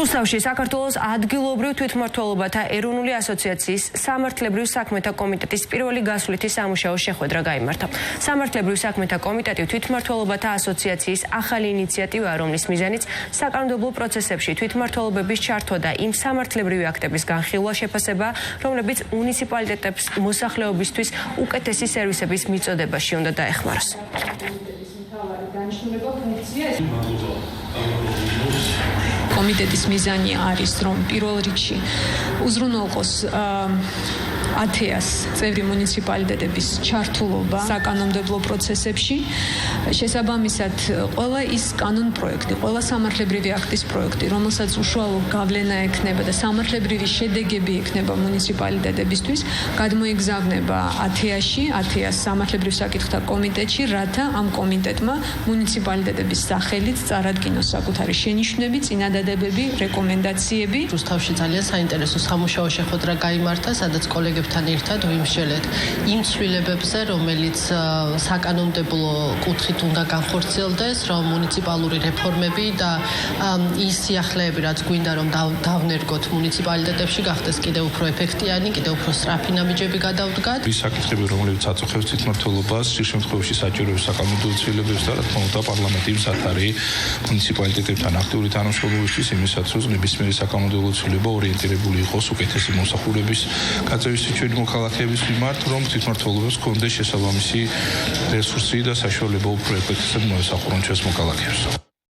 რუსთავში საქართველოს ადგილობრივ თვითმმართველობათა ეროვნული ასოციაციის სამართლებრივ საქმეთა კომიტეტის პირველი გასვლითი სამუშაო შეხვედრა გაიმართა. სამართლებრივ საქმეთა კომიტეტი თვითმმართველობათა ასოციაციის ახალი ინიციატივაა, რომლის მიზანიც საკანონმდებლო პროცესებში თვითმმართველობების ჩართვა და იმ სამართლებრივი აქტების განხილვა შეფასება, რომლებიც მუნიციპალიტეტებს მოსახლეობისთვის უკეთესი სერვისების მიწოდებაში უნდა დაეხმაროს. კომიტეტის მიზანი არის, რომ პირველ რიგში უზრუნველყოს 1000-ას წევრი მუნიციპალიტეტების ჩართულობა საკანონმდებლო პროცესებში. შესაბამისად, ყველა ის კანონპროექტი, ყველა სამართლებრივი აქტის პროექტი, რომელსაც უშუალო გავლენა ექნება და სამართლებრივი შედეგები ექნება მუნიციპალიტეტებისთვის, გადმოიგზავნება 1000-ში, 1000-ას სამართლებრივ საკითხთა კომიტეტში, რათა ამ კომიტეტმა მუნიციპალიტეტების სახელით წარადგინოს საკუთარი შენიშვნები, წინადადებები, რეკომენდაციები. რუსთავში ძალიან საინტერესო სამუშაო შეხვედრა გაიმართა, სადაც კოლეგებთან ერთად ვიმსჯელეთ იმ ცვლილებებზე, რომელიც საკანონმდებლო კუთხით უნდა განხორციელდეს, რომ მუნიციპალური რეფორმები და ის სიახლეები, რაც გვინდა რომ დავნერგოთ მუნიციპალიტეტებში, გახდეს კიდევ უფრო ეფექტიანი, კიდევ უფრო სწრაფი ნაბიჯები გადავდგათ. ის საკითხები, რომლებიც აწუხებს თვითმმართველობას, ის შემთხვევაში საჭიროებს საკანონმდებლო ცვლილებებს და რა თქმა უნდა პარლამენტი მზად არის მუნიციპალიტეტებთან აქტიური თანამშრომლობისთვის, იმისაც რომ ნებისმიერი საკანონმდებლო ცვლილება ორიენტირებული იყოს უკეთესი მომსახურების გაწევისთვის ჩვენი მოქალაქეების მიმართ, რომ თვითმმართველობას ჰქონდეს შესაბამისი რესურსი და საშუალება უფრო ეფექტურად მოესახურონ ჩვენს მოქალაქეებს.